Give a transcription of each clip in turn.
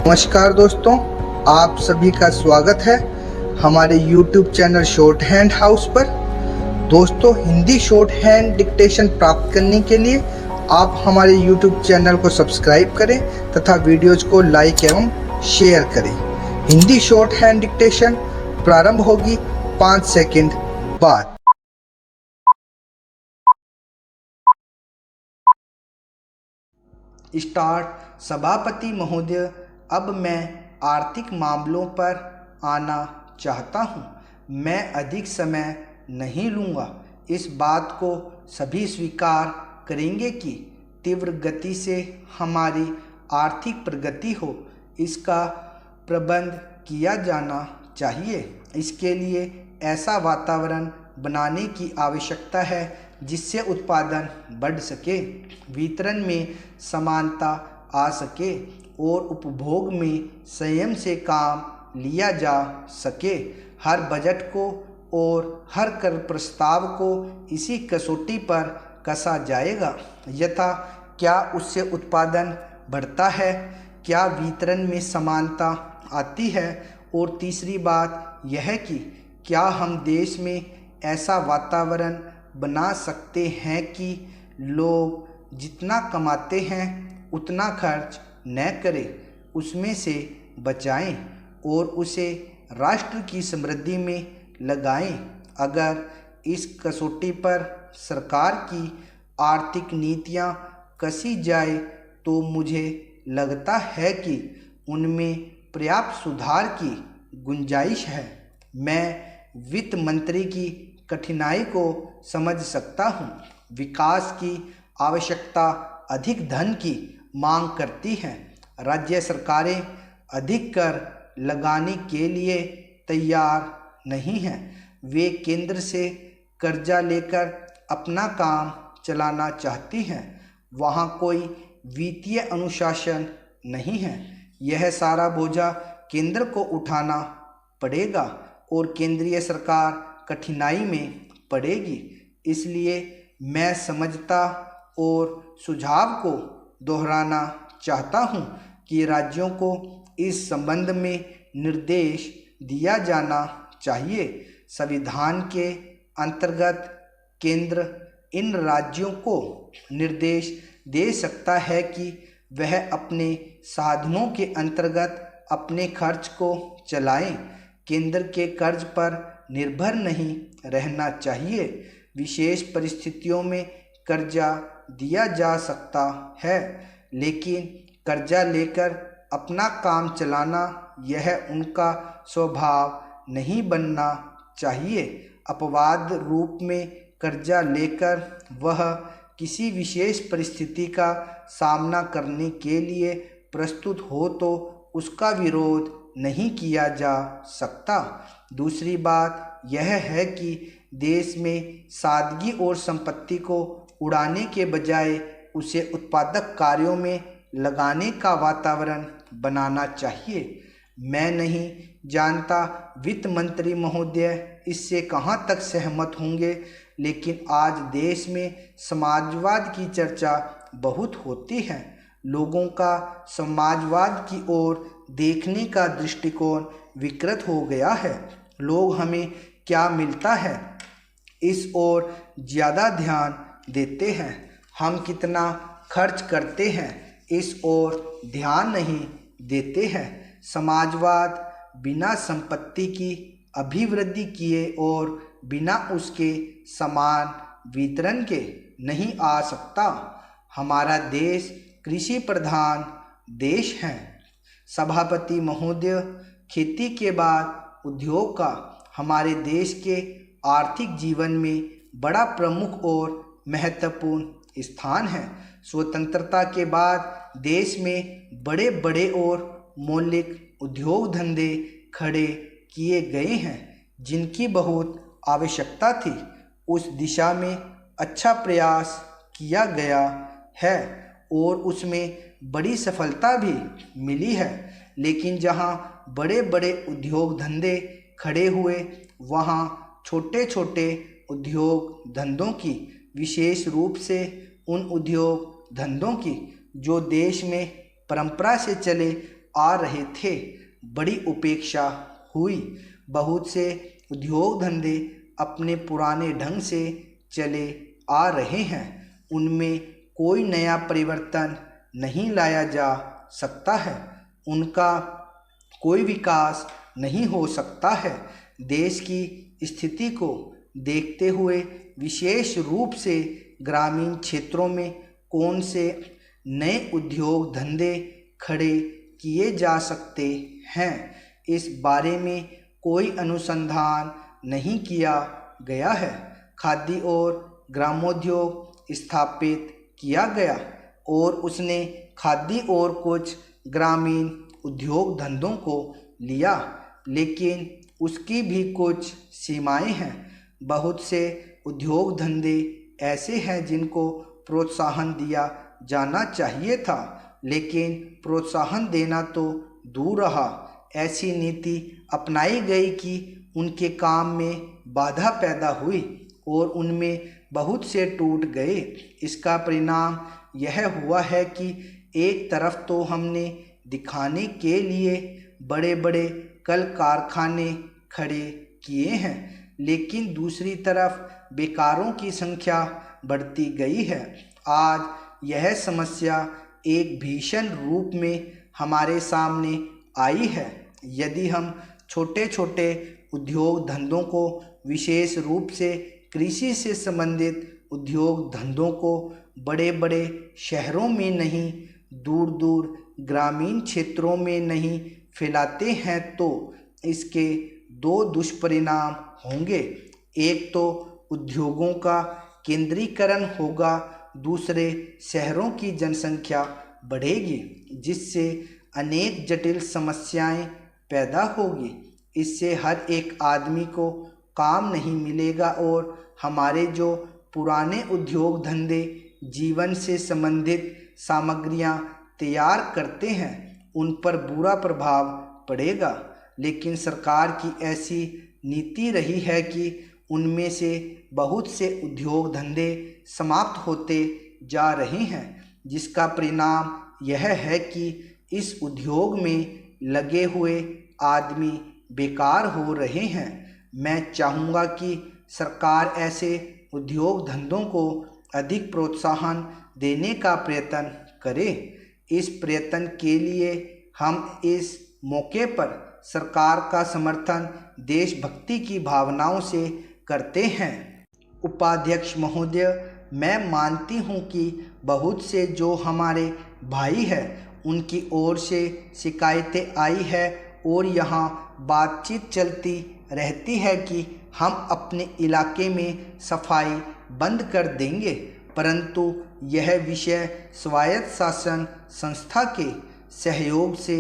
नमस्कार दोस्तों, आप सभी का स्वागत है हमारे YouTube channel short hand house पर। दोस्तों, हिंदी शॉर्ट हैंड डिक्टेशन प्राप्त करने के लिए आप हमारे YouTube चैनल को सब्सक्राइब करें तथा वीडियोज को लाइक एवं शेयर करें। हिंदी शॉर्ट हैंड डिक्टेशन प्रारंभ होगी 5 सेकंड बाद। स्टार्ट। सभापति महोदय, अब मैं आर्थिक मामलों पर आना चाहता हूं। मैं अधिक समय नहीं लूँगा। इस बात को सभी स्वीकार करेंगे कि तीव्र गति से हमारी आर्थिक प्रगति हो, इसका प्रबंध किया जाना चाहिए। इसके लिए ऐसा वातावरण बनाने की आवश्यकता है जिससे उत्पादन बढ़ सके, वितरण में समानता आ सके और उपभोग में संयम से काम लिया जा सके। हर बजट को और हर कर प्रस्ताव को इसी कसौटी पर कसा जाएगा, यथा क्या उससे उत्पादन बढ़ता है, क्या वितरण में समानता आती है, और तीसरी बात यह कि क्या हम देश में ऐसा वातावरण बना सकते हैं कि लोग जितना कमाते हैं उतना खर्च न करें, उसमें से बचाएं और उसे राष्ट्र की समृद्धि में लगाएं। अगर इस कसौटी पर सरकार की आर्थिक नीतियां कसी जाए तो मुझे लगता है कि उनमें पर्याप्त सुधार की गुंजाइश है। मैं वित्त मंत्री की कठिनाई को समझ सकता हूँ। विकास की आवश्यकता अधिक धन की मांग करती हैं। राज्य सरकारें अधिक कर लगाने के लिए तैयार नहीं हैं। वे केंद्र से कर्जा लेकर अपना काम चलाना चाहती हैं। वहाँ कोई वित्तीय अनुशासन नहीं है। यह सारा बोझा केंद्र को उठाना पड़ेगा और केंद्रीय सरकार कठिनाई में पड़ेगी। इसलिए मैं समझता और सुझाव को दोहराना चाहता हूँ कि राज्यों को इस संबंध में निर्देश दिया जाना चाहिए। संविधान के अंतर्गत केंद्र इन राज्यों को निर्देश दे सकता है कि वह अपने साधनों के अंतर्गत अपने खर्च को चलाएं। केंद्र के कर्ज पर निर्भर नहीं रहना चाहिए। विशेष परिस्थितियों में कर्जा दिया जा सकता है, लेकिन कर्जा लेकर अपना काम चलाना यह उनका स्वभाव नहीं बनना चाहिए। अपवाद रूप में कर्जा लेकर वह किसी विशेष परिस्थिति का सामना करने के लिए प्रस्तुत हो तो उसका विरोध नहीं किया जा सकता। दूसरी बात यह है कि देश में सादगी और संपत्ति को उड़ाने के बजाय उसे उत्पादक कार्यों में लगाने का वातावरण बनाना चाहिए। मैं नहीं जानता वित्त मंत्री महोदय इससे कहां तक सहमत होंगे, लेकिन आज देश में समाजवाद की चर्चा बहुत होती है। लोगों का समाजवाद की ओर देखने का दृष्टिकोण विकृत हो गया है। लोग हमें क्या मिलता है इस ओर ज़्यादा ध्यान देते हैं। हम कितना खर्च करते हैं इस ओर ध्यान नहीं देते हैं। समाजवाद बिना संपत्ति की अभिवृद्धि किए और बिना उसके समान वितरण के नहीं आ सकता। हमारा देश कृषि प्रधान देश है। सभापति महोदय, खेती के बाद उद्योग का हमारे देश के आर्थिक जीवन में बड़ा प्रमुख और महत्वपूर्ण स्थान है। स्वतंत्रता के बाद देश में बड़े बड़े और मौलिक उद्योग धंधे खड़े किए गए हैं जिनकी बहुत आवश्यकता थी। उस दिशा में अच्छा प्रयास किया गया है और उसमें बड़ी सफलता भी मिली है। लेकिन जहां बड़े बड़े उद्योग धंधे खड़े हुए, वहां छोटे छोटे उद्योग धंधों की, विशेष रूप से उन उद्योग धंधों की जो देश में परंपरा से चले आ रहे थे। बड़ी उपेक्षा हुई। बहुत से उद्योग धंधे अपने पुराने ढंग से चले आ रहे हैं, उनमें कोई नया परिवर्तन नहीं लाया जा सकता है, उनका कोई विकास नहीं हो सकता है। देश की स्थिति को देखते हुए विशेष रूप से ग्रामीण क्षेत्रों में कौन से नए उद्योग धंधे खड़े किए जा सकते हैं, इस बारे में कोई अनुसंधान नहीं किया गया है। खादी और ग्रामोद्योग स्थापित किया गया और उसने खादी और कुछ ग्रामीण उद्योग धंधों को लिया, लेकिन उसकी भी कुछ सीमाएं हैं। बहुत से उद्योग धंधे ऐसे हैं जिनको प्रोत्साहन दिया जाना चाहिए था, लेकिन प्रोत्साहन देना तो दूर रहा, ऐसी नीति अपनाई गई कि उनके काम में बाधा पैदा हुई और उनमें बहुत से टूट गए। इसका परिणाम यह हुआ है कि एक तरफ तो हमने दिखाने के लिए बड़े बड़े कल कारखाने खड़े किए हैं, लेकिन दूसरी तरफ बेकारों की संख्या बढ़ती गई है। आज यह समस्या एक भीषण रूप में हमारे सामने आई है। यदि हम छोटे छोटे उद्योग धंधों को, विशेष रूप से कृषि से संबंधित उद्योग धंधों को बड़े बड़े शहरों में नहीं, दूर दूर ग्रामीण क्षेत्रों में नहीं फैलाते हैं तो इसके दो दुष्परिणाम होंगे। एक तो उद्योगों का केंद्रीकरण होगा, दूसरे शहरों की जनसंख्या बढ़ेगी, जिससे अनेक जटिल समस्याएं पैदा होगी। इससे हर एक आदमी को काम नहीं मिलेगा और हमारे जो पुराने उद्योग धंधे जीवन से संबंधित सामग्रियां तैयार करते हैं उन पर बुरा प्रभाव पड़ेगा। लेकिन सरकार की ऐसी नीति रही है कि उनमें से बहुत से उद्योग धंधे समाप्त होते जा रहे हैं, जिसका परिणाम यह है कि इस उद्योग में लगे हुए आदमी बेकार हो रहे हैं। मैं चाहूँगा कि सरकार ऐसे उद्योग धंधों को अधिक प्रोत्साहन देने का प्रयत्न करे। इस प्रयत्न के लिए हम इस मौके पर सरकार का समर्थन देशभक्ति की भावनाओं से करते हैं। उपाध्यक्ष महोदय, मैं मानती हूँ कि बहुत से जो हमारे भाई हैं उनकी ओर से शिकायतें आई है और यहाँ बातचीत चलती रहती है कि हम अपने इलाके में सफाई बंद कर देंगे, परंतु यह विषय स्वायत्त शासन संस्था के सहयोग से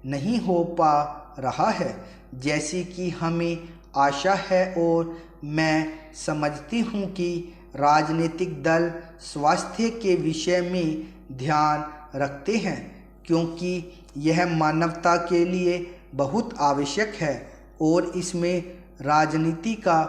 नहीं हो पा रहा है जैसी कि हमें आशा है। और मैं समझती हूँ कि राजनीतिक दल स्वास्थ्य के विषय में ध्यान रखते हैं, क्योंकि यह मानवता के लिए बहुत आवश्यक है और इसमें राजनीति का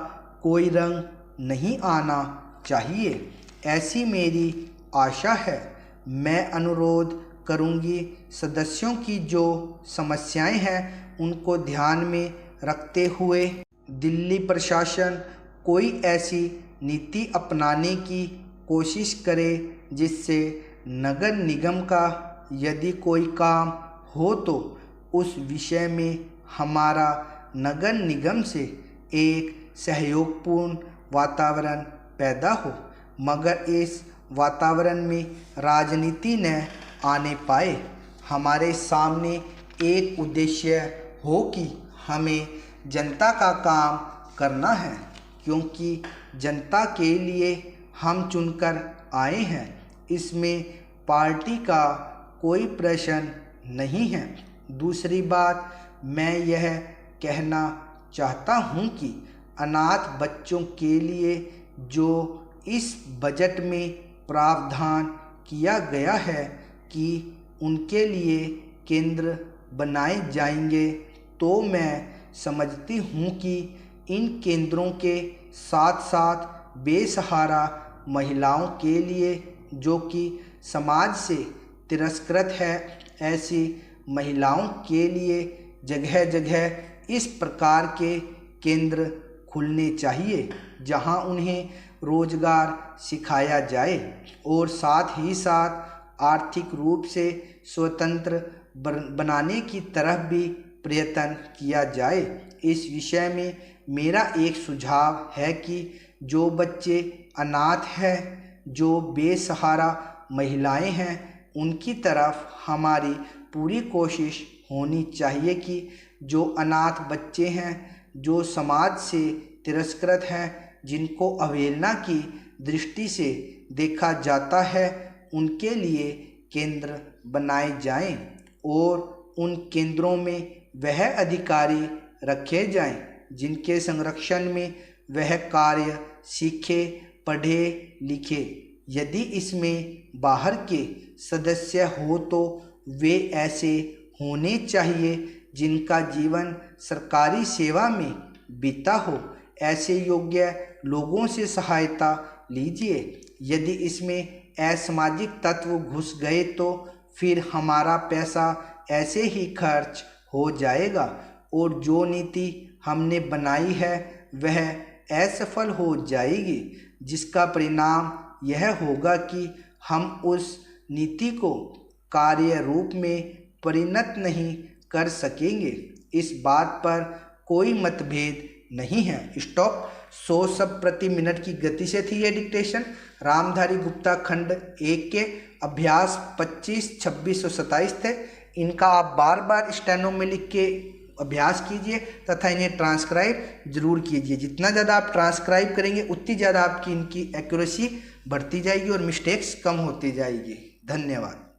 कोई रंग नहीं आना चाहिए, ऐसी मेरी आशा है। मैं अनुरोध करूंगी सदस्यों की जो समस्याएं हैं उनको ध्यान में रखते हुए दिल्ली प्रशासन कोई ऐसी नीति अपनाने की कोशिश करे जिससे नगर निगम का यदि कोई काम हो तो उस विषय में हमारा नगर निगम से एक सहयोगपूर्ण वातावरण पैदा हो, मगर इस वातावरण में राजनीति न आने पाए। हमारे सामने एक उद्देश्य हो कि हमें जनता का काम करना है, क्योंकि जनता के लिए हम चुनकर आए हैं। इसमें पार्टी का कोई प्रश्न नहीं है। दूसरी बात, मैं यह कहना चाहता हूँ कि अनाथ बच्चों के लिए जो इस बजट में प्रावधान किया गया है कि उनके लिए केंद्र बनाए जाएंगे, तो मैं समझती हूँ कि इन केंद्रों के साथ साथ बेसहारा महिलाओं के लिए जो कि समाज से तिरस्कृत है, ऐसी महिलाओं के लिए जगह जगह इस प्रकार के केंद्र खुलने चाहिए जहां उन्हें रोजगार सिखाया जाए और साथ ही साथ आर्थिक रूप से स्वतंत्र बनाने की तरफ भी प्रयत्न किया जाए। इस विषय में मेरा एक सुझाव है कि जो बच्चे अनाथ हैं, जो बेसहारा महिलाएं हैं, उनकी तरफ हमारी पूरी कोशिश होनी चाहिए कि जो अनाथ बच्चे हैं, जो समाज से तिरस्कृत हैं, जिनको अवहेलना की दृष्टि से देखा जाता है, उनके लिए केंद्र बनाए जाएं और उन केंद्रों में वह अधिकारी रखे जाएं जिनके संरक्षण में वह कार्य सीखे, पढ़े, लिखे। यदि इसमें बाहर के सदस्य हो तो वे ऐसे होने चाहिए जिनका जीवन सरकारी सेवा में बीता हो। ऐसे योग्य लोगों से सहायता लीजिए। यदि इसमें असामाजिक तत्व घुस गए तो फिर हमारा पैसा ऐसे ही खर्च हो जाएगा और जो नीति हमने बनाई है वह असफल हो जाएगी, जिसका परिणाम यह होगा कि हम उस नीति को कार्य रूप में परिणत नहीं कर सकेंगे। इस बात पर कोई मतभेद नहीं है। स्टॉप। 100 शब्द प्रति मिनट की गति से थी यह डिक्टेशन। रामधारी गुप्ता खंड 1 के अभ्यास 25, 26 और 27 थे। इनका आप बार बार स्टेनो में लिख के अभ्यास कीजिए तथा इन्हें ट्रांसक्राइब जरूर कीजिए। जितना ज़्यादा आप ट्रांसक्राइब करेंगे उतनी ज़्यादा आपकी इनकी एक्यूरेसी बढ़ती जाएगी और मिस्टेक्स कम होती जाएगी। धन्यवाद।